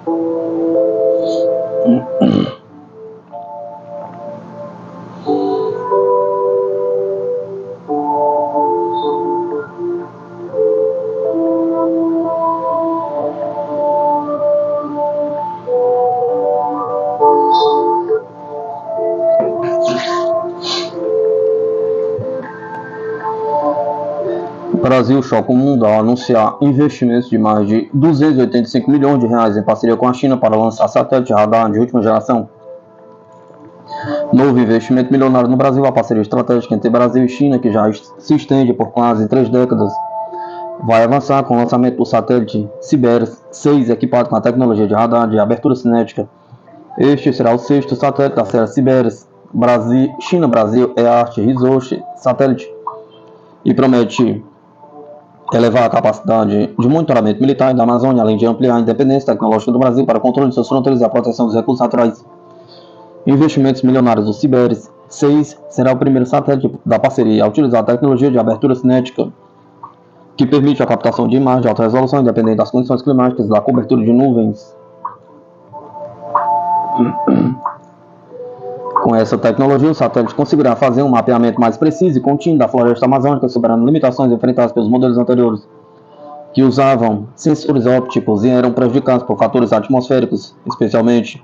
O Brasil choca o mundo ao anunciar investimentos de mais de 285 milhões de reais em parceria com a China para lançar satélite radar de última geração. Novo investimento milionário no Brasil, a parceria estratégica entre Brasil e China, que já se estende por quase 3 décadas, vai avançar com o lançamento do satélite CIBERS-6, equipado com a tecnologia de radar de abertura cinética. Este será o 6º satélite da série CIBERS China-Brasil EART Research Satellite e promete elevar a capacidade de monitoramento militar da Amazônia, além de ampliar a independência tecnológica do Brasil para o controle de suas fronteiras e a proteção dos recursos naturais. Investimentos milionários do CIBERS-6 será o primeiro satélite da parceria a utilizar a tecnologia de abertura cinética, que permite a captação de imagens de alta resolução independente das condições climáticas e da cobertura de nuvens. Com essa tecnologia, o satélite conseguirá fazer um mapeamento mais preciso e contínuo da floresta amazônica, superando limitações enfrentadas pelos modelos anteriores, que usavam sensores ópticos e eram prejudicados por fatores atmosféricos, especialmente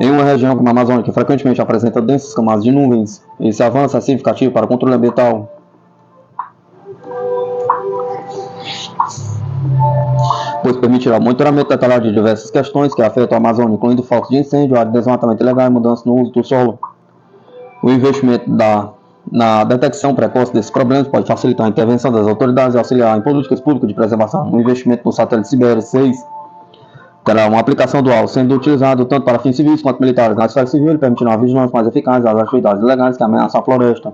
em uma região como a Amazônia, que frequentemente apresenta densas camadas de nuvens. Esse avanço é significativo para o controle ambiental, pois permitirá o monitoramento detalhado de diversas questões que afetam a Amazônia, incluindo focos de incêndio, área de desmatamento ilegal e mudanças no uso do solo. O investimento na detecção precoce desses problemas pode facilitar a intervenção das autoridades e auxiliar em políticas públicas de preservação. O investimento no satélite CIBERS-6 terá uma aplicação dual, sendo utilizado tanto para fins civis quanto militares. Na esfera civil, ele permitirá uma vigilância mais eficaz às atividades ilegais que ameaçam a floresta,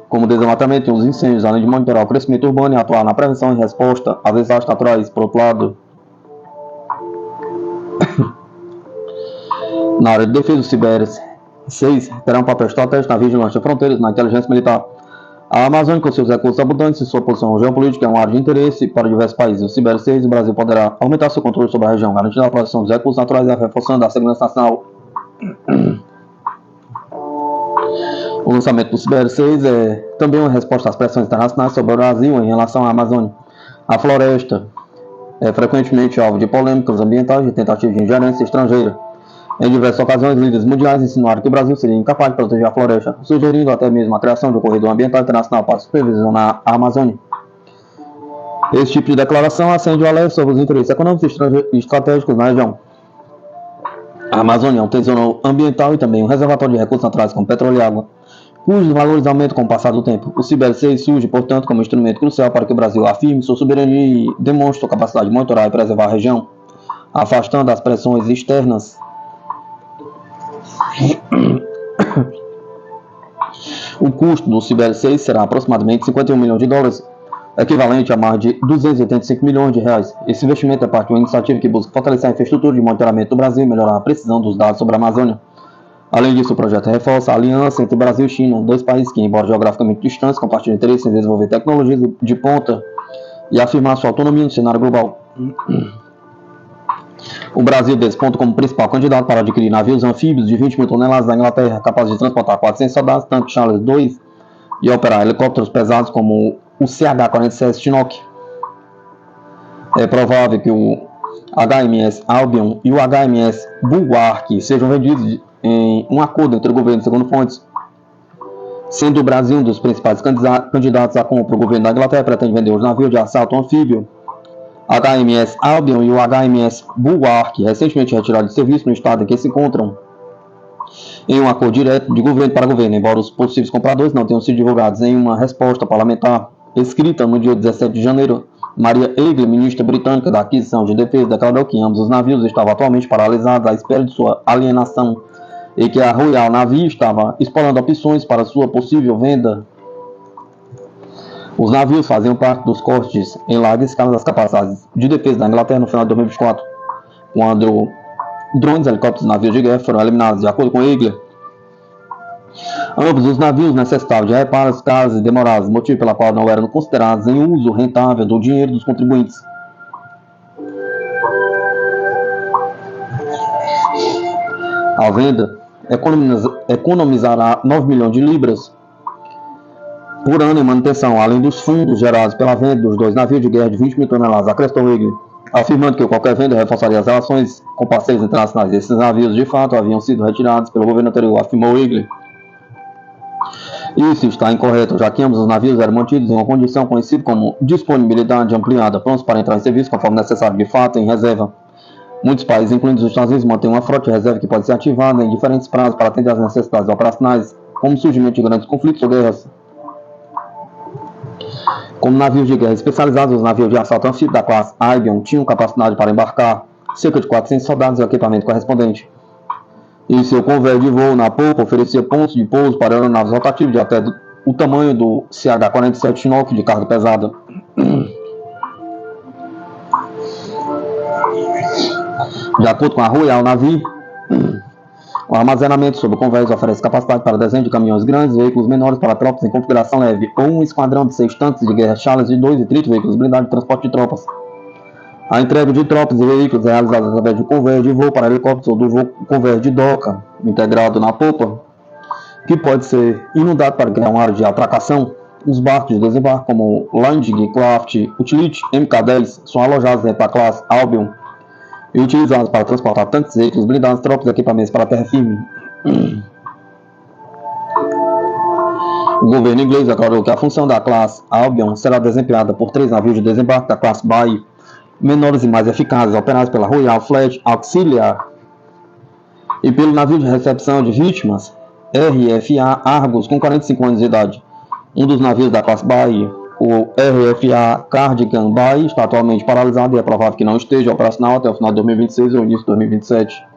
como o desmatamento e os incêndios, além de monitorar o crescimento urbano e atuar na prevenção e resposta a desastres naturais. Por outro lado, na área de defesa, o CIBERS-6 terá um papel estratégico na vigilância de fronteiras e na inteligência militar. A Amazônia, com seus recursos abundantes e sua posição geopolítica, é uma área de interesse para diversos países. O CIBERS-6, o Brasil poderá aumentar seu controle sobre a região, garantindo a proteção dos recursos naturais e reforçando a segurança nacional. O lançamento do CIBERS-6 é também uma resposta às pressões internacionais sobre o Brasil em relação à Amazônia. A floresta é frequentemente alvo de polêmicas ambientais e tentativas de ingerência estrangeira. Em diversas ocasiões, líderes mundiais insinuaram que o Brasil seria incapaz de proteger a floresta, sugerindo até mesmo a criação de um corredor ambiental internacional para supervisionar a Amazônia. Esse tipo de declaração acende o alerta sobre os interesses econômicos e estratégicos na região. A Amazônia é um tesouro ambiental e também um reservatório de recursos naturais como petróleo e água, cujos valores aumentam com o passar do tempo. O CIBERS-6 surge, portanto, como um instrumento crucial para que o Brasil afirme sua soberania e demonstre sua capacidade de monitorar e preservar a região, afastando as pressões externas. O custo do CIBERS-6 será aproximadamente 51 milhões de dólares, equivalente a mais de 285 milhões de reais. Esse investimento é parte de uma iniciativa que busca fortalecer a infraestrutura de monitoramento do Brasil e melhorar a precisão dos dados sobre a Amazônia. Além disso, o projeto reforça a aliança entre Brasil e China, dois países que, embora geograficamente distantes, compartilham interesse em desenvolver tecnologias de ponta e afirmar sua autonomia no cenário global. O Brasil desponta como principal candidato para adquirir navios anfíbios de 20 mil toneladas da Inglaterra, capazes de transportar 400 soldados, tanques Charles II, e operar helicópteros pesados como o CH-47 Chinook. É provável que o HMS Albion e o HMS Bulwark sejam vendidos em um acordo entre o governo, segundo fontes. Sendo o Brasil um dos principais candidatos à compra, o governo da Inglaterra pretende vender os navios de assalto anfíbio HMS Albion e o HMS Bulwark, recentemente retirados de serviço no estado em que se encontram, em um acordo direto de governo para governo, embora os possíveis compradores não tenham sido divulgados. Em uma resposta parlamentar escrita no dia 17 de janeiro, Maria Egli, ministra britânica da Aquisição de Defesa, declarou que ambos os navios estavam atualmente paralisados à espera de sua alienação e que a Royal Navy estava explorando opções para sua possível venda. Os navios faziam parte dos cortes em larga escala das capacidades de defesa da Inglaterra no final de 2024, quando drones, helicópteros e navios de guerra foram eliminados, de acordo com Egli. Ambos os navios necessitavam de reparos caros e demorados, motivo pelo qual não eram considerados em uso rentável do dinheiro dos contribuintes. A venda economizará 9 milhões de libras por ano em manutenção, além dos fundos gerados pela venda dos 2 navios de guerra de 20 mil toneladas, acrescentou Wrigley, afirmando que qualquer venda reforçaria as relações com parceiros internacionais. Esses navios, de fato, haviam sido retirados pelo governo anterior, afirmou Wrigley. Isso está incorreto, já que ambos os navios eram mantidos em uma condição conhecida como disponibilidade ampliada, prontos para entrar em serviço conforme necessário, de fato, em reserva. Muitos países, incluindo os Estados Unidos, mantêm uma frota de reserva que pode ser ativada em diferentes prazos para atender às necessidades operacionais, como o surgimento de grandes conflitos ou guerras. Como navios de guerra especializados, os navios de assalto anfíbio da classe Albion tinham capacidade para embarcar cerca de 400 soldados e equipamento correspondente. E seu convés de voo na polpa oferecia pontos de pouso para aeronaves rotativas de até o tamanho do CH-47 Chinook de carga pesada. De acordo com a Royal Navy, o armazenamento sob o convés oferece capacidade para desenho de caminhões grandes, veículos menores para tropas em configuração leve, ou um esquadrão de 6 tanques de guerra Charles de 2 e 30 veículos blindados de transporte de tropas. A entrega de tropas e veículos é realizada através de convés de voo para helicópteros ou do convés de doca, integrado na polpa, que pode ser inundado para criar uma área de atracação. Os barcos de desembarque, como o Landing Craft Utility MK-10, são alojados dentro da classe Albion e utilizados para transportar tanques, veículos blindados, tropas e equipamentos para a terra firme. O governo inglês declarou que a função da classe Albion será desempenhada por 3 navios de desembarque da classe Bay, menores e mais eficazes, operados pela Royal Fleet Auxiliar, e pelo navio de recepção de vítimas RFA Argos, com 45 anos de idade. Um dos navios da classe Bay, o RFA Cardigan Bay, está atualmente paralisado e é provável que não esteja operacional até o final de 2026 ou início de 2027.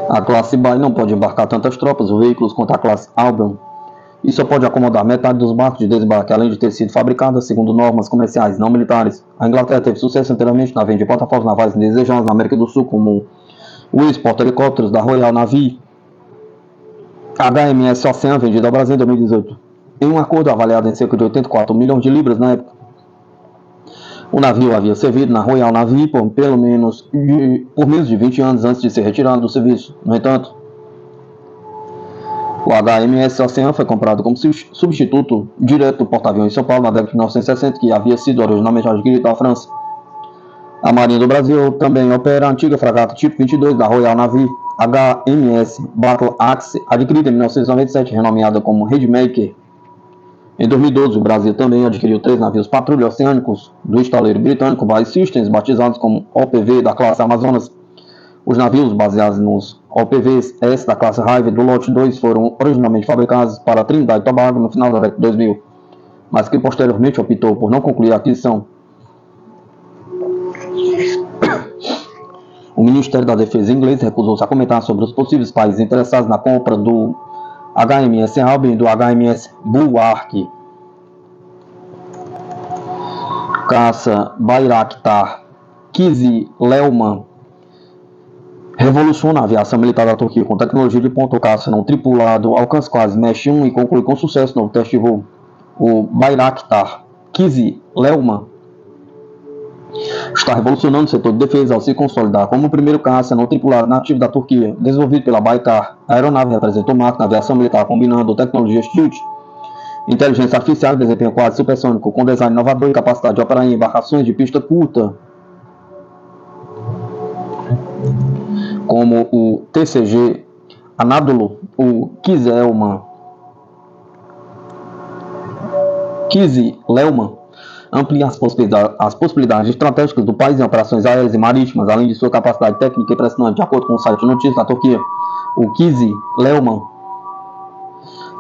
A classe Bay não pode embarcar tantas tropas ou veículos quanto a classe Albion. Isso só pode acomodar metade dos barcos de desembarque, além de ter sido fabricada segundo normas comerciais não militares. A Inglaterra teve sucesso anteriormente na venda de plataformas navais indesejosas na América do Sul, como os porta-helicópteros da Royal Navy HMS Ocean, vendido ao Brasil em 2018, em um acordo avaliado em cerca de 84 milhões de libras na época. O navio havia servido na Royal Navy por menos de 20 anos antes de ser retirado do serviço. No entanto, o HMS Ocean foi comprado como substituto direto do porta-aviões em São Paulo na década de 1960, que havia sido originalmente adquirido da França. A Marinha do Brasil também opera a antiga fragata tipo 22 da Royal Navy, HMS Battle Axe, adquirida em 1997, renomeada como Raidmaker. Em 2012, o Brasil também adquiriu 3 navios patrulha oceânicos do estaleiro britânico Bay Systems, batizados como OPV da classe Amazonas. Os navios baseados nos OPVs S da classe Hive do lote 2 foram originalmente fabricados para Trinidad e Tobago no final da década de 2000, mas que posteriormente optou por não concluir a aquisição. O Ministério da Defesa inglês recusou-se a comentar sobre os possíveis países interessados na compra do HMS Albion e do HMS Bulwark. Caça Bayraktar Kızılelma revoluciona a aviação militar da Turquia com tecnologia de ponto caça não tripulado, alcança quase Mesh 1 e conclui com sucesso no teste de voo. O Bayraktar Kızılelma está revolucionando o setor de defesa ao se consolidar como o primeiro caça não tripulado nativo da Turquia, desenvolvido pela Baykar. A aeronave representa um marco na aviação militar combinando tecnologia stealth, inteligência artificial e desempenho quase supersônico, com design inovador e capacidade de operar em embarcações de pista curta, como o TCG Anadolu. O Kızılelma amplia as possibilidades estratégicas do país em operações aéreas e marítimas, além de sua capacidade técnica impressionante. De acordo com o site de notícias da Turquia, o Kızılelma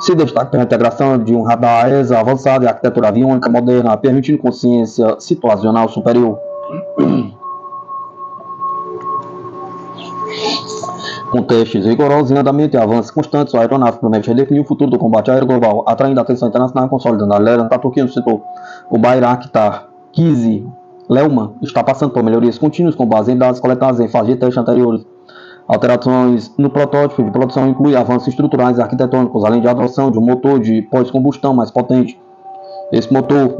se destaca pela integração de um radar ESA avançado e arquitetura aviônica moderna, permitindo consciência situacional superior. Com testes rigorosos em andamento e avanços constantes, a aeronave promete redefinir o futuro do combate aéreo global, atraindo a atenção internacional e consolidando a liderança da Turquia no setor. O Bayraktar Kızılelma está passando por melhorias contínuas com base em dados coletados em fases de testes anteriores. Alterações no protótipo de produção incluem avanços estruturais e arquitetônicos, além de adoção de um motor de pós-combustão mais potente. Esse motor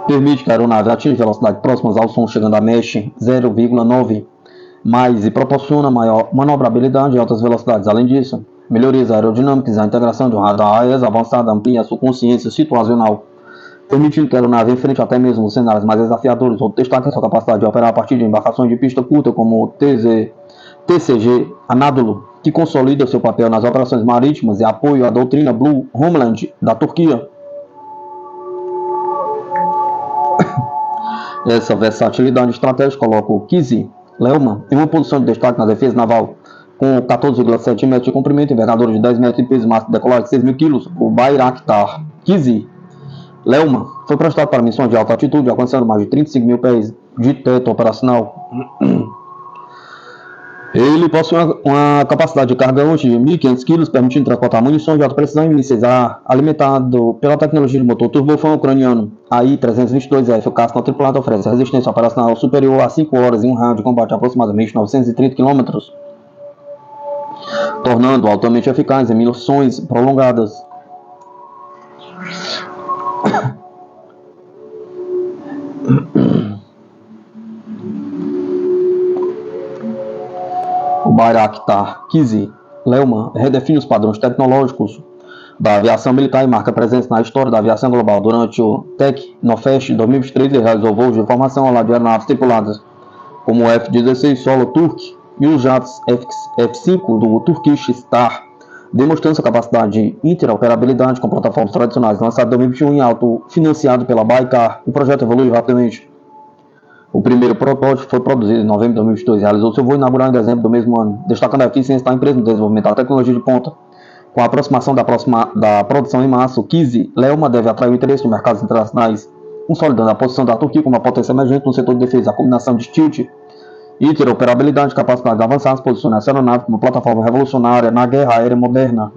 permite que a aeronave atinja velocidades próximas ao som, chegando a Mach 0,9 mais, e proporciona maior manobrabilidade em altas velocidades. Além disso, melhorias aerodinâmicas e a integração de um radar AES avançado amplia sua consciência situacional, permitindo que a aeronave enfrente até mesmo cenários mais desafiadores. Outro destaque é sua capacidade de operar a partir de embarcações de pista curta, como o TCG Anadolu, que consolida seu papel nas operações marítimas e apoio à doutrina Blue Homeland da Turquia. Essa versatilidade estratégica coloca o Kizy Leuman em uma posição de destaque na defesa naval, com 14,7 metros de comprimento, envergadura de 10 metros e peso máximo de decolagem de 6 mil kg. O Bayraktar Kizy Leuman foi projetado para missões de alta altitude, alcançando mais de 35 mil pés de teto operacional. Ele possui uma capacidade de carga útil de 1.500 kg, permitindo transportar munições de alta precisão e mísseis alimentado pela tecnologia de motor turbofan ucraniano AI-322F. O casco não tripulado oferece resistência operacional superior a 5 horas em um raio de combate de aproximadamente 930 km, tornando-o altamente eficaz em missões prolongadas. O Bayraktar Kizy Leuman redefine os padrões tecnológicos da aviação militar e marca presença na história da aviação global. Durante o Teknofest 2023, ele realizou voos de formação ao lado de aeronaves tripuladas como o F-16 Solo Turk e os jatos F-5 do Turkish Star, demonstrando sua capacidade de interoperabilidade com plataformas tradicionais. Lançado em 2021 em alto, financiado pela Baykar, o projeto evoluiu rapidamente. O primeiro protótipo foi produzido em novembro de 2022 e realizou seu voo inaugural em dezembro do mesmo ano, destacando a eficiência da empresa no desenvolvimento da tecnologia de ponta. Com a aproximação da produção em massa, o Kizy Leuman deve atrair o interesse de mercados internacionais, consolidando a posição da Turquia como uma potência emergente no setor de defesa. A combinação de tilt, interoperabilidade e capacidades avançadas posiciona essa aeronave como plataforma revolucionária na guerra aérea moderna.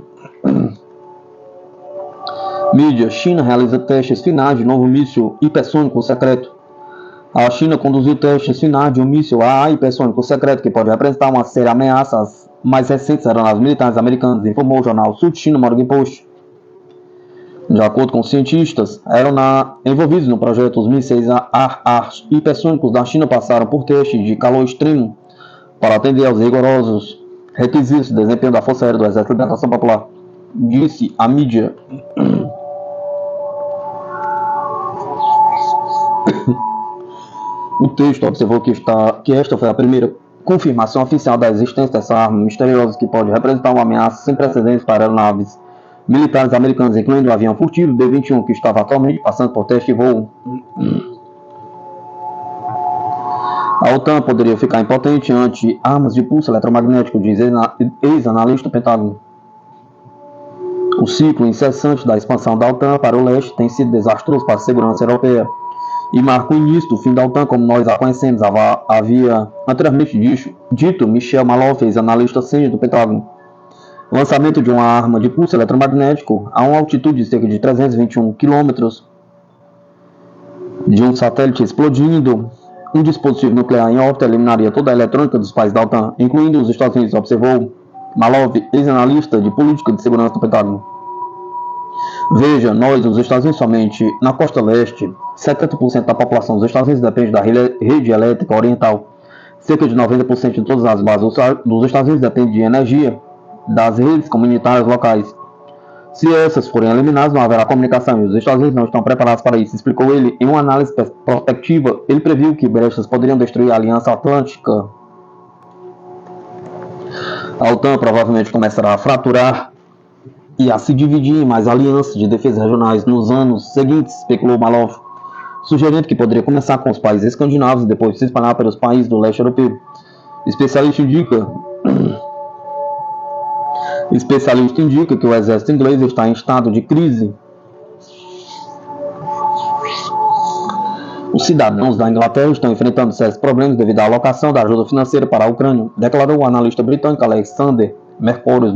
Mídia: China realiza testes finais de novo míssil hipersônico secreto. A China conduziu testes finais de um míssil AA hipersônico secreto que pode representar uma séria ameaça às mais recentes aeronaves militares americanas, informou o jornal South China Morning Post. De acordo com cientistas envolvidos no projeto, os mísseis AA hipersônicos da China passaram por testes de calor extremo para atender aos rigorosos requisitos de desempenho da Força Aérea do Exército de Libertação Popular, disse a mídia. O texto observou que esta foi a primeira confirmação oficial da existência dessa arma misteriosa que pode representar uma ameaça sem precedentes para aeronaves militares americanas, incluindo o avião furtivo B-21, que estava atualmente passando por teste de voo. A OTAN poderia ficar impotente ante armas de pulso eletromagnético, diz ex-analista do Pentágono. O ciclo incessante da expansão da OTAN para o leste tem sido desastroso para a segurança europeia e marca o início do fim da OTAN como nós a conhecemos, havia anteriormente dito Michel Malouf, ex-analista sênior do Pentágono. O lançamento de uma arma de pulso eletromagnético a uma altitude de cerca de 321 km de um satélite explodindo um dispositivo nuclear em órbita eliminaria toda a eletrônica dos países da OTAN, incluindo os Estados Unidos, observou Malouf, ex-analista de política de segurança do Pentágono. Veja, nós, os Estados Unidos, somente na costa leste, 70% da população dos Estados Unidos depende da rede elétrica oriental. Cerca de 90% de todas as bases dos Estados Unidos dependem de energia das redes comunitárias locais. Se essas forem eliminadas, não haverá comunicação e os Estados Unidos não estão preparados para isso, explicou ele. Em uma análise prospectiva, ele previu que brechas poderiam destruir a Aliança Atlântica. A OTAN provavelmente começará a fraturar e a se dividir em mais alianças de defesa regionais nos anos seguintes, especulou Malouf, sugerindo que poderia começar com os países escandinavos e depois se espalhar pelos países do leste europeu. Especialista indica que o exército inglês está em estado de crise. Os cidadãos da Inglaterra estão enfrentando sérios problemas devido à alocação da ajuda financeira para a Ucrânia, declarou o analista britânico Alexander Mercurius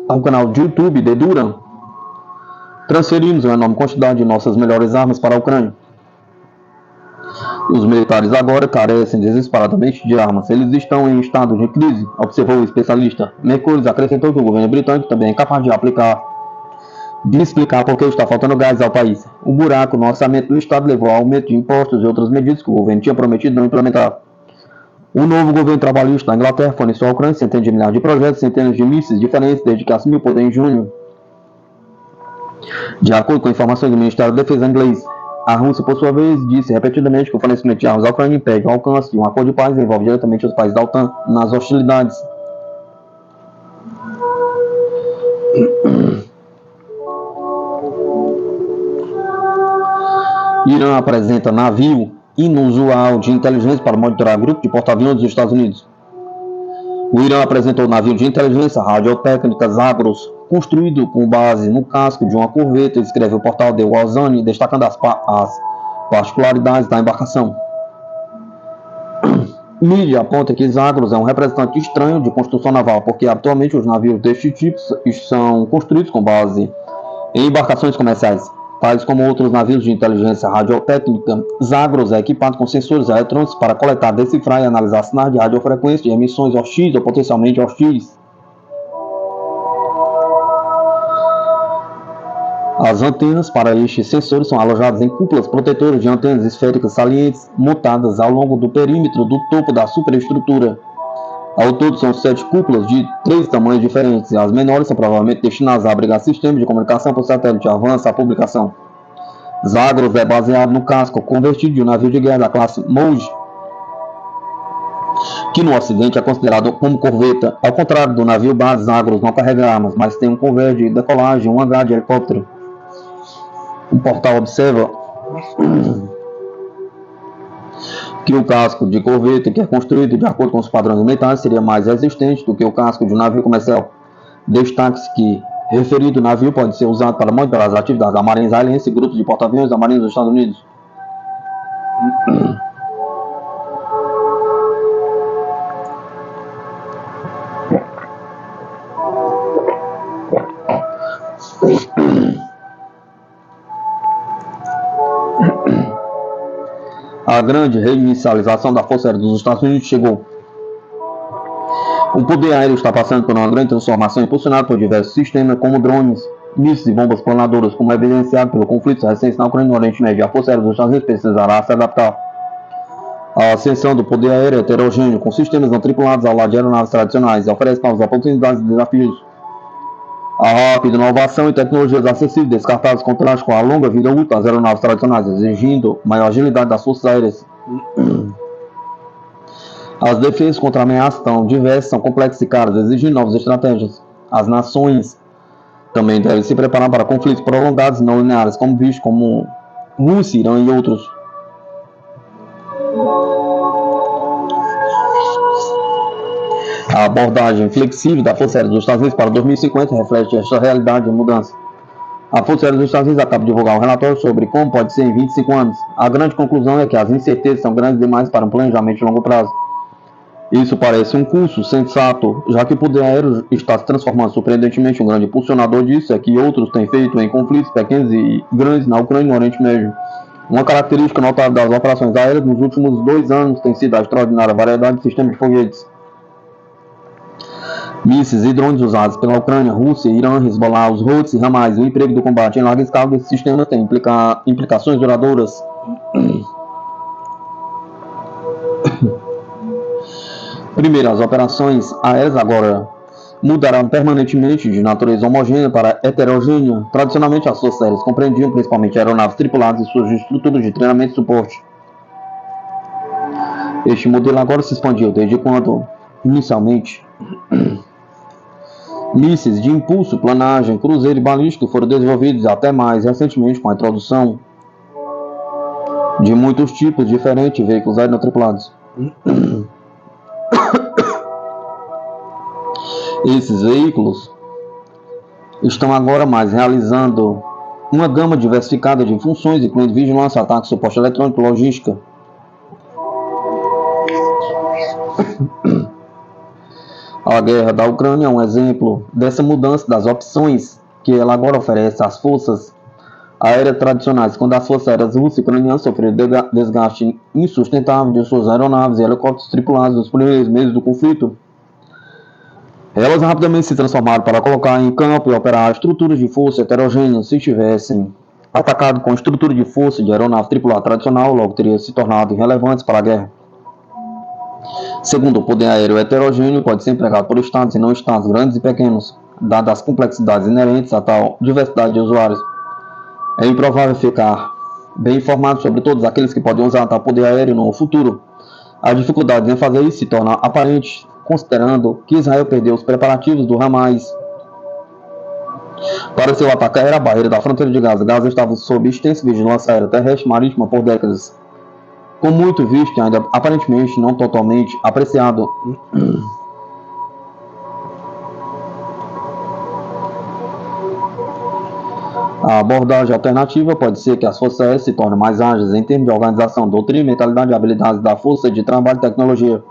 ao canal de YouTube de Duran. Transferimos uma enorme quantidade de nossas melhores armas para a Ucrânia. Os militares agora carecem desesperadamente de armas. Eles estão em estado de crise, observou o especialista. Mercúrio acrescentou que o governo britânico também é capaz de explicar por que está faltando gás ao país. O buraco no orçamento do Estado levou ao aumento de impostos e outras medidas que o governo tinha prometido não implementar. O novo governo trabalhista da Inglaterra forneceu à Ucrânia centenas de milhares de projetos, centenas de mísseis diferentes desde que assumiu o poder em junho. De acordo com informações do Ministério da Defesa inglês, a Rússia, por sua vez, disse repetidamente que o fornecimento de armas à Ucrânia impede o alcance de um acordo de paz e envolve diretamente os países da OTAN nas hostilidades. Irã apresenta navio inusual de inteligência para monitorar grupo de porta-aviões dos Estados Unidos. O Irã apresentou o navio de inteligência radiotécnica Zagros, construído com base no casco de uma corveta, escreve o portal The Wall Zone, destacando as particularidades da embarcação. Mídia aponta que Zagros é um representante estranho de construção naval, porque habitualmente os navios deste tipo são construídos com base em embarcações comerciais. Tais como outros navios de inteligência radiotécnica, Zagros é equipado com sensores eletrônicos para coletar, decifrar e analisar sinais de radiofrequência de emissões hostis ou potencialmente hostis. As antenas para estes sensores são alojadas em cúpulas protetoras de antenas esféricas salientes montadas ao longo do perímetro do topo da superestrutura. Ao todo são 7 cúpulas de 3 tamanhos diferentes, e as menores são provavelmente destinadas a abrigar sistemas de comunicação por satélite. Avança a publicação. Zagros é baseado no casco convertido de um navio de guerra da classe Moj, que no ocidente é considerado como corveta. Ao contrário do navio base, Zagros não carrega armas, mas tem um convés de decolagem e um hangar de helicóptero. O portal observa que o casco de corveta, que é construído de acordo com os padrões militares, seria mais resistente do que o casco de um navio comercial. Destaque-se que referido navio pode ser usado para monitorar as atividades da Marinha Israelense e grupos de porta-aviões da Marinha dos Estados Unidos. A grande reinicialização da Força Aérea dos Estados Unidos chegou. O poder aéreo está passando por uma grande transformação impulsionada por diversos sistemas, como drones, mísseis e bombas planadoras, como evidenciado pelo conflito recente na Ucrânia e no Oriente Médio. A Força Aérea dos Estados Unidos precisará se adaptar. A ascensão do poder aéreo heterogêneo, com sistemas não tripulados ao lado de aeronaves tradicionais, oferece novas oportunidades e desafios. A rápida inovação e tecnologias acessíveis descartadas contrastam com a longa vida útil das aeronaves tradicionais, exigindo maior agilidade das forças aéreas. As defesas contra ameaças tão diversas são complexas e caras, exigindo novas estratégias. As nações também devem se preparar para conflitos prolongados e não lineares, como visto como Rússia, Irã e outros. A abordagem flexível da Força Aérea dos Estados Unidos para 2050 reflete esta realidade de mudança. A Força Aérea dos Estados Unidos acaba de divulgar um relatório sobre como pode ser em 25 anos. A grande conclusão é que as incertezas são grandes demais para um planejamento de longo prazo. Isso parece um curso sensato, já que o poder aéreo está se transformando surpreendentemente. Um grande impulsionador disso é que outros têm feito em conflitos pequenos e grandes na Ucrânia e no Oriente Médio. Uma característica notável das operações aéreas nos últimos 2 anos tem sido a extraordinária variedade de sistemas de foguetes, mísseis e drones usados pela Ucrânia, Rússia, Irã, Hezbollah, os Houthis e Hamas. O emprego do combate em larga escala desse sistema tem implicações duradouras. Primeiro, as operações aéreas agora mudarão permanentemente de natureza homogênea para heterogênea. Tradicionalmente, as forças aéreas compreendiam principalmente aeronaves tripuladas e suas estruturas de treinamento e suporte. Este modelo agora se expandiu desde quando, inicialmente, mísseis de impulso, planagem, cruzeiro e balístico foram desenvolvidos, até mais recentemente com a introdução de muitos tipos diferentes de veículos aéreos não tripulados. Esses veículos estão agora mais realizando uma gama diversificada de funções, incluindo vigilância, ataque, suporte eletrônico, logística. A guerra da Ucrânia é um exemplo dessa mudança das opções que ela agora oferece às forças aéreas tradicionais, quando as forças aéreas russas e ucranianas sofreram desgaste insustentável de suas aeronaves e helicópteros tripulados nos primeiros meses do conflito, elas rapidamente se transformaram para colocar em campo e operar estruturas de força heterogêneas. Se tivessem atacado com estrutura de força de aeronave tripulada tradicional, logo teria se tornado irrelevantes para a guerra. Segundo, o poder aéreo heterogêneo pode ser empregado por estados e não estados grandes e pequenos, dadas as complexidades inerentes a tal diversidade de usuários. É improvável ficar bem informado sobre todos aqueles que podem usar tal poder aéreo no futuro. A dificuldade em fazer isso se torna aparente, considerando que Israel perdeu os preparativos do Hamas para seu ataque aéreo à barreira da fronteira de Gaza. Gaza estava sob extensa vigilância aérea terrestre e marítima por décadas, com muito visto e ainda aparentemente não totalmente apreciado. A abordagem alternativa pode ser que as forças aéreas se tornem mais ágeis em termos de organização, doutrina, mentalidade, habilidades da força de trabalho e tecnologia.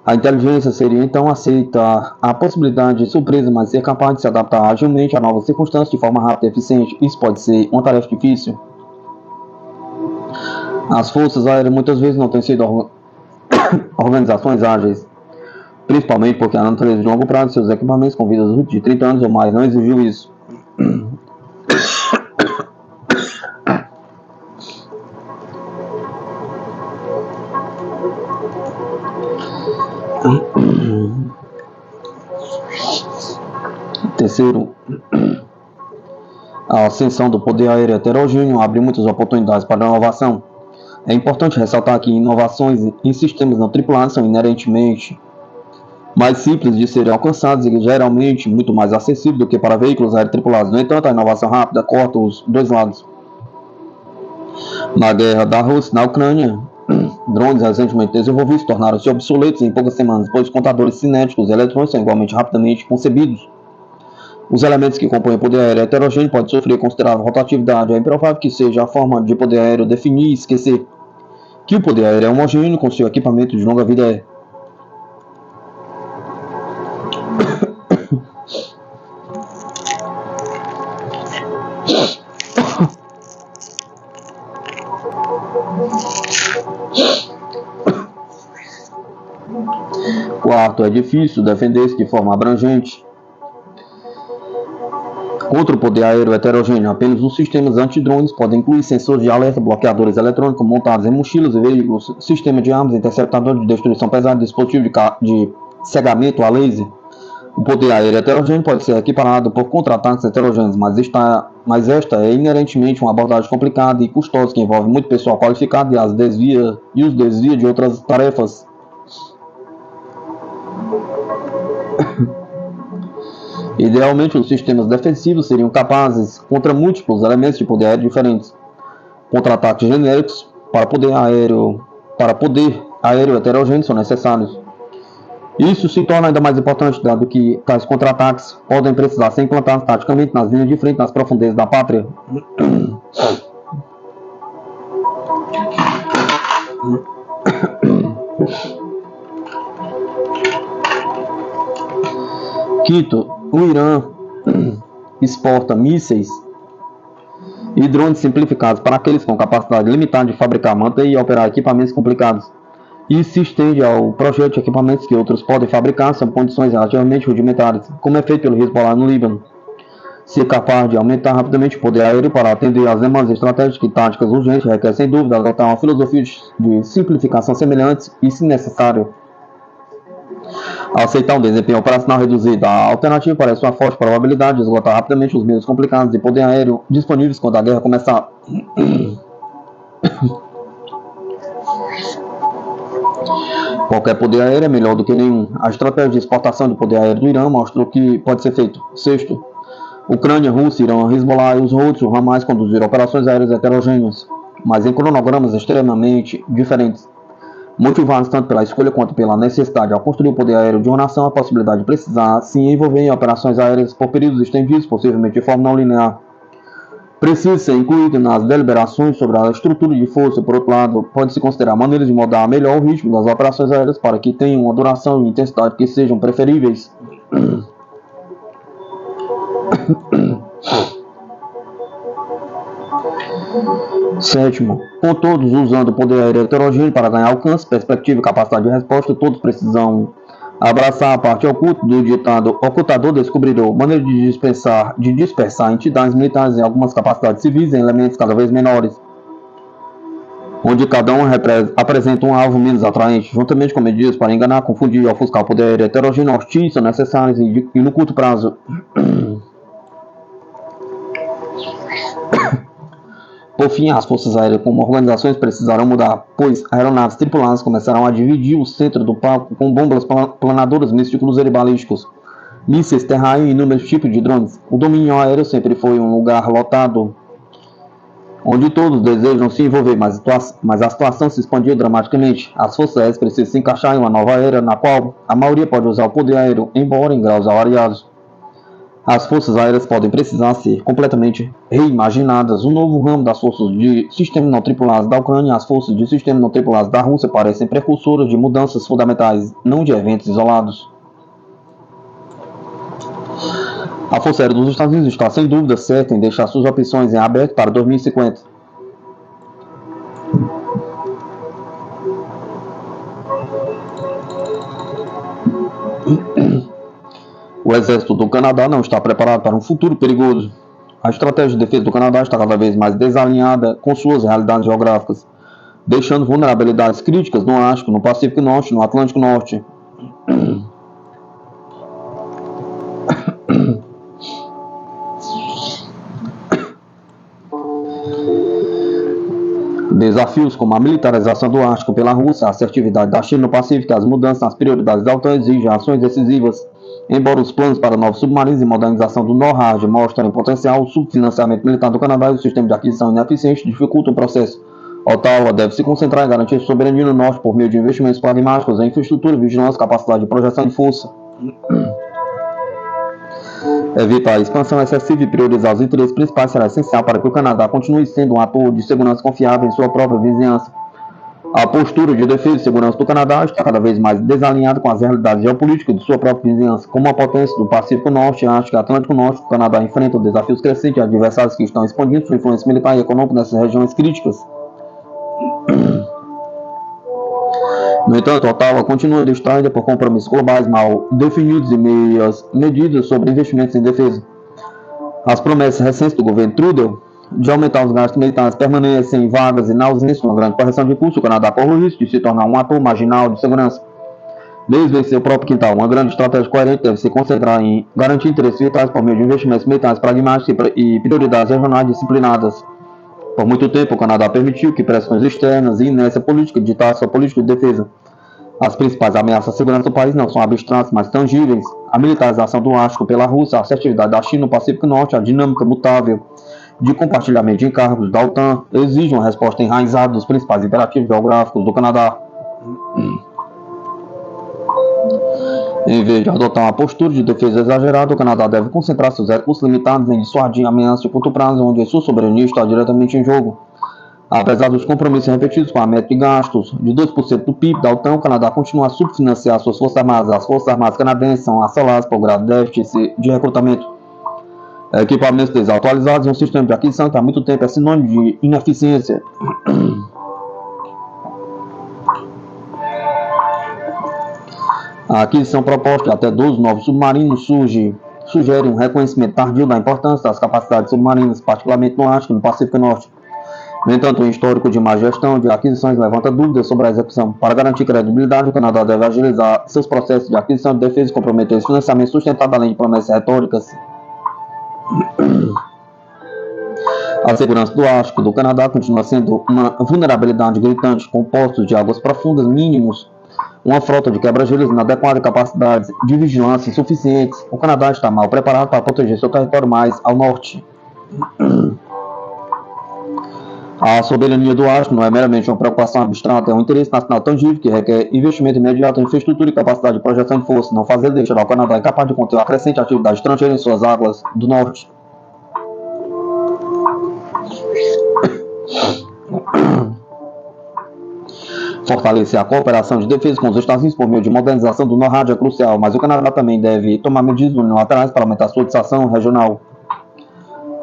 A inteligência seria então aceitar a possibilidade de surpresa, mas ser capaz de se adaptar agilmente a novas circunstâncias de forma rápida e eficiente. Isso pode ser uma tarefa difícil. As forças aéreas muitas vezes não têm sido organizações ágeis, principalmente porque a natureza de longo prazo de seus equipamentos com vidas úteis de 30 anos ou mais não exigiu isso. Terceiro, a ascensão do poder aéreo heterogêneo abre muitas oportunidades para a inovação. É importante ressaltar que inovações em sistemas não tripulados são inerentemente mais simples de serem alcançados e geralmente muito mais acessíveis do que para veículos aéreos tripulados. No entanto, a inovação rápida corta os dois lados. Na guerra da Rússia na Ucrânia, drones recentemente desenvolvidos tornaram-se obsoletos em poucas semanas, pois contadores cinéticos e eletrônicos são igualmente rapidamente concebidos. Os elementos que compõem o poder aéreo heterogêneo podem sofrer considerável rotatividade. É improvável que seja a forma de poder aéreo definir e esquecer que o poder aéreo é homogêneo com seu equipamento de longa vida. Quarto, é difícil defender-se de forma abrangente contra o poder aéreo heterogêneo. Apenas os sistemas antidrones podem incluir sensores de alerta, bloqueadores eletrônicos montados em mochilas e veículos, sistema de armas, interceptador de destruição pesada, dispositivo de cegamento a laser. O poder aéreo heterogêneo pode ser equiparado por contra-ataques heterogêneos, mas esta é inerentemente uma abordagem complicada e custosa que envolve muito pessoal qualificado e os desvia de outras tarefas. Idealmente, os sistemas defensivos seriam capazes contra múltiplos elementos de poder aéreo diferentes. Contra-ataques genéricos para poder aéreo heterogêneo são necessários. Isso se torna ainda mais importante, dado que tais contra-ataques podem precisar ser implantados taticamente nas linhas de frente nas profundezas da pátria. Quinto, o Irã exporta mísseis e drones simplificados para aqueles com capacidade limitada de fabricar, manter e operar equipamentos complicados. Isso se estende ao projeto de equipamentos que outros podem fabricar sob condições relativamente rudimentares, como é feito pelo Hezbollah no Líbano. Ser capaz de aumentar rapidamente o poder aéreo para atender às demandas estratégicas e táticas urgentes requer sem dúvida adotar uma filosofia de simplificação semelhante e, se necessário, aceitar um desempenho operacional reduzido. A alternativa parece uma forte probabilidade de esgotar rapidamente os meios complicados de poder aéreo disponíveis quando a guerra começar. Qualquer poder aéreo é melhor do que nenhum. A estratégia de exportação de poder aéreo do Irã mostra o que pode ser feito. Sexto, Ucrânia, Rússia, Irã, Hezbollah e os outros o Hamas conduziram operações aéreas heterogêneas, mas em cronogramas extremamente diferentes. Motivados tanto pela escolha quanto pela necessidade ao construir o poder aéreo de uma nação, a possibilidade de precisar se envolver em operações aéreas por períodos estendidos, possivelmente de forma não linear, precisa ser incluído nas deliberações sobre a estrutura de força. Por outro lado, pode-se considerar maneiras de moldar melhor o ritmo das operações aéreas para que tenham uma duração e intensidade que sejam preferíveis. Sétimo, com todos usando o poder aéreo heterogêneo para ganhar alcance, perspectiva e capacidade de resposta, todos precisam abraçar a parte oculta do ditado ocultador descobridor, maneira de dispersar entidades militares em algumas capacidades civis em elementos cada vez menores, onde cada um apresenta um alvo menos atraente, juntamente com medidas para enganar, confundir e ofuscar o poder aéreo heterogêneo hostis são necessários e no curto prazo. Por fim, as forças aéreas como organizações precisarão mudar, pois aeronaves tripuladas começarão a dividir o centro do palco com bombas planadoras, mísseis e balísticos, mísseis terra-air e inúmeros tipos de drones. O domínio aéreo sempre foi um lugar lotado, onde todos desejam se envolver, mas a situação se expandiu dramaticamente. As forças aéreas precisam se encaixar em uma nova era, na qual a maioria pode usar o poder aéreo, embora em graus variados. As forças aéreas podem precisar ser completamente reimaginadas. O novo ramo das forças de sistemas não tripulados da Ucrânia e as forças de sistemas não tripulados da Rússia parecem precursoras de mudanças fundamentais, não de eventos isolados. A Força Aérea dos Estados Unidos está sem dúvida certa em deixar suas opções em aberto para 2050. O exército do Canadá não está preparado para um futuro perigoso. A estratégia de defesa do Canadá está cada vez mais desalinhada com suas realidades geográficas, deixando vulnerabilidades críticas no Ártico, no Pacífico Norte e no Atlântico Norte. Desafios como a militarização do Ártico pela Rússia, a assertividade da China no Pacífico e as mudanças nas prioridades da OTAN exigem ações decisivas. Embora os planos para novos submarinos e modernização do NORAD mostrem potencial, o subfinanciamento militar do Canadá e o sistema de aquisição ineficiente dificultam o processo. Ottawa deve se concentrar em garantir a soberania no Norte por meio de investimentos pragmáticos em infraestrutura, vigilância, capacidade de projeção de força. Evitar a expansão excessiva e priorizar os interesses principais será essencial para que o Canadá continue sendo um ator de segurança confiável em sua própria vizinhança. A postura de defesa e segurança do Canadá está cada vez mais desalinhada com as realidades geopolíticas de sua própria vizinhança. Como a potência do Pacífico Norte, Ártico e Atlântico Norte, o Canadá enfrenta desafios crescentes de adversários que estão expandindo sua influência militar e econômica nessas regiões críticas. No entanto, Ottawa continua distraída por compromissos globais mal definidos e meias medidas sobre investimentos em defesa. As promessas recentes do governo Trudeau de aumentar os gastos militares permanecem vagas e na ausência de uma grande correção de custo, o Canadá corre o risco de se tornar um ator marginal de segurança. Mesmo em seu próprio quintal, uma grande estratégia coerente deve se concentrar em garantir interesses vitais por meio de investimentos militares pragmáticos e prioridades regionais disciplinadas. Por muito tempo, o Canadá permitiu que pressões externas e inércia política ditassem sua política de defesa. As principais ameaças à segurança do país não são abstratas, mas tangíveis. A militarização do Ártico pela Rússia, a assertividade da China no Pacífico Norte, a dinâmica mutável de compartilhamento de encargos da OTAN exigem uma resposta enraizada dos principais imperativos geográficos do Canadá. Em vez de adotar uma postura de defesa exagerada, o Canadá deve concentrar seus recursos limitados em dissuadir ameaças de curto prazo, onde a sua soberania está diretamente em jogo. Apesar dos compromissos repetidos com a meta de gastos de 2% do PIB da OTAN, o Canadá continua a subfinanciar suas forças armadas. As forças armadas canadenses são assoladas por grave déficit de recrutamento, equipamentos desatualizados e um sistema de aquisição que há muito tempo é sinônimo de ineficiência. A aquisição proposta de até 12 novos submarinos sugere um reconhecimento tardio da importância das capacidades submarinas, particularmente no Ártico e no Pacífico Norte. No entanto, o histórico de má gestão de aquisições levanta dúvidas sobre a execução. Para garantir credibilidade, o Canadá deve agilizar seus processos de aquisição de defesa e comprometer esse financiamento sustentado além de promessas retóricas. A segurança do Ártico do Canadá continua sendo uma vulnerabilidade gritante, com postos de águas profundas mínimos, uma frota de quebra-gelos inadequada e capacidades de vigilância insuficientes. O Canadá está mal preparado para proteger seu território mais ao norte. A soberania do Ártico não é meramente uma preocupação abstrata, é um interesse nacional tangível que requer investimento imediato em infraestrutura e capacidade de projeção de força. Não fazer deixará o Canadá incapaz de conter a crescente atividade estrangeira em suas águas do norte. Fortalecer a cooperação de defesa com os Estados Unidos por meio de modernização do NORAD é crucial, mas o Canadá também deve tomar medidas unilaterais para aumentar sua satisfação regional.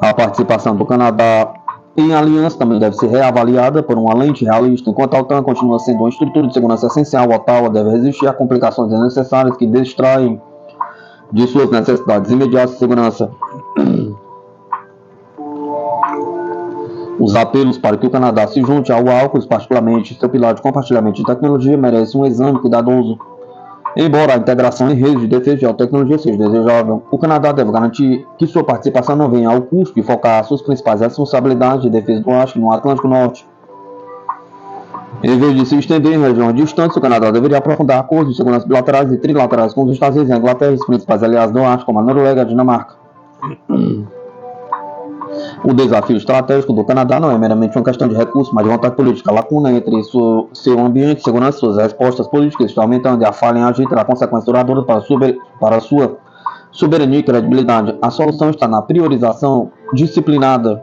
A participação do Canadá em aliança também deve ser reavaliada por uma lente realista. Enquanto a OTAN continua sendo uma estrutura de segurança essencial, a Ottawa deve resistir a complicações desnecessárias que distraem de suas necessidades imediatas de segurança. Os apelos para que o Canadá se junte ao AUKUS, particularmente seu pilar de compartilhamento de tecnologia, merecem um exame cuidadoso. Embora a integração em redes de defesa de alta tecnologia seja desejável, o Canadá deve garantir que sua participação não venha ao custo de focar suas principais responsabilidades de defesa do Ártico no Atlântico Norte. Em vez de se estender em regiões distantes, o Canadá deveria aprofundar acordos de segurança bilaterais e trilaterais com os Estados Unidos e a Inglaterra e os principais aliados do Ártico, como a Noruega e a Dinamarca. O desafio estratégico do Canadá não é meramente uma questão de recursos, mas de vontade política. A lacuna entre seu ambiente de segurança e suas respostas políticas está aumentando, e a falha em agir terá consequências duradouras para sua soberania e credibilidade. A solução está na priorização disciplinada.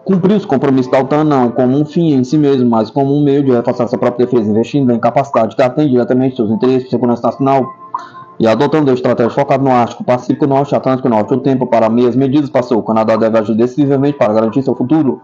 Cumprir os compromissos da OTAN não como um fim em si mesmo, mas como um meio de reforçar sua própria defesa, investindo em capacidade que atende diretamente seus interesses de segurança nacional e adotando a estratégia focada no Ártico, Pacífico Norte e Atlântico Norte. O tempo para meias medidas passou. O Canadá deve agir decisivamente para garantir seu futuro.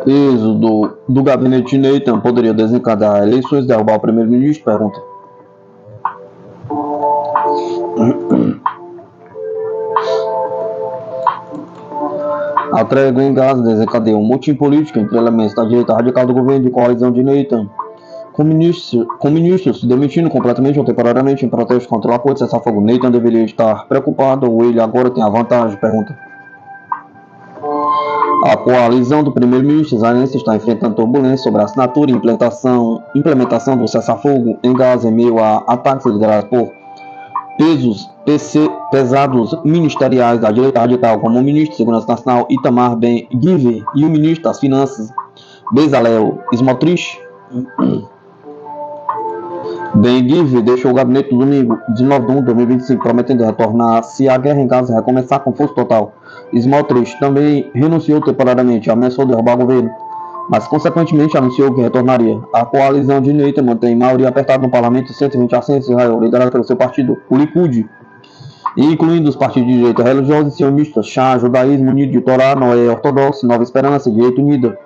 Êxodo do gabinete de Nathan poderia desencadear eleições e derrubar o primeiro-ministro? Pergunta. A trégua em Gaza desencadeou um motim político entre elementos da direita radical do governo de coalizão de Nathan, com ministros se demitindo completamente ou temporariamente em protesto contra o acordo de cessar-fogo. Nathan deveria estar preocupado ou ele agora tem a vantagem? Pergunta. A coalizão do primeiro-ministro israelense está enfrentando turbulência sobre a assinatura e implementação do cessar-fogo em Gaza em meio a ataques liderados por pesados ministeriais da direita radical, como o ministro de Segurança Nacional Itamar Ben-Gvir e o ministro das Finanças Bezalel Smotrich. Ben-Gvir deixou o gabinete no domingo, 19 de 1 de 2025, prometendo retornar se a guerra em Gaza recomeçar com força total. Smotrich também renunciou temporariamente e ameaçou derrubar o governo, mas consequentemente anunciou que retornaria. A coalizão de Nathan mantém maioria apertada no parlamento de 120 assentos em Israel, liderada pelo seu partido, o Likud, incluindo os partidos de direita religiosa e sionistas, Shah, Judaísmo Unido de Torá, Noé Ortodoxo, Nova Esperança e Direita Unida.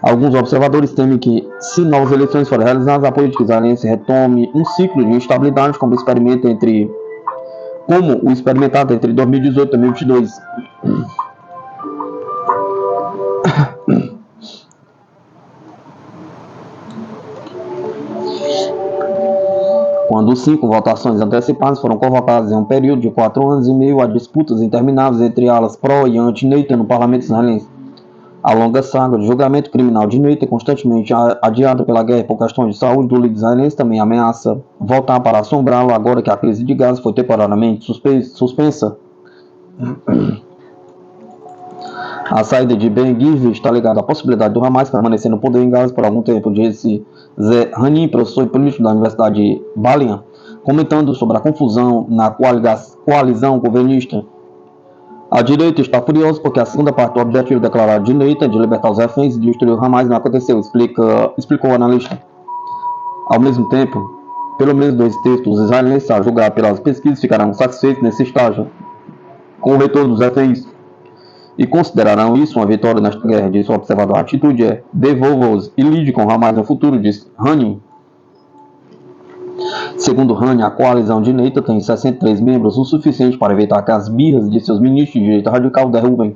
Alguns observadores temem que, se novas eleições forem realizadas, a política israelense retome um ciclo de instabilidade como o experimentado entre 2018 e 2022. Quando 5 votações antecipadas foram convocadas em um período de 4 anos e meio, há disputas intermináveis entre alas pró e anti-Nathan no parlamento israelense. A longa saga de julgamento criminal de Nathan, constantemente adiada pela guerra e por questões de saúde do líder israelense, também ameaça voltar para assombrá-lo agora que a crise de Gaza foi temporariamente suspensa. A saída de Ben-Gvir está ligada à possibilidade do Hamas permanecer no poder em Gaza por algum tempo, disse Zé Hanin, professor político da Universidade de Balian. comentando sobre a confusão na coalizão governista. A direita está furiosa porque a segunda parte do objetivo declarado de direita de libertar os reféns e destruir o Hamas não aconteceu, explicou o analista. Ao mesmo tempo, pelo menos 2 terços dos israelenses, a julgar pelas pesquisas, ficarão satisfeitos nesse estágio com o retorno dos reféns e considerarão isso uma vitória nesta guerra, disse o observador. A atitude é: devolva-os e lide com Hamas no futuro, disse Hani. Segundo Hani, a coalizão de direita tem 63 membros, o suficiente para evitar que as birras de seus ministros de direita radical derrubem.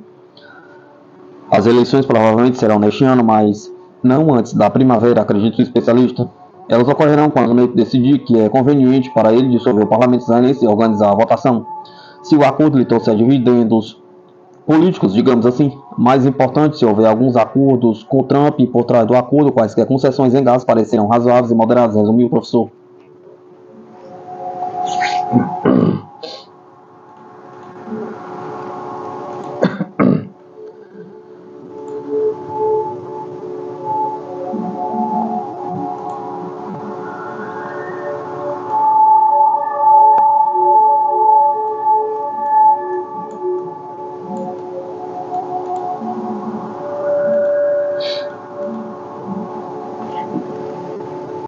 As eleições provavelmente serão neste ano, mas não antes da primavera, acredita o especialista. Elas ocorrerão quando o Netanyahu decidir que é conveniente para ele dissolver o parlamento israelense e organizar a votação. Se o acordo lhe trouxer dividendos políticos, digamos assim, mais importante, se houver alguns acordos com Trump e por trás do acordo, quaisquer concessões em Gaza parecerão razoáveis e moderadas, resumiu o professor.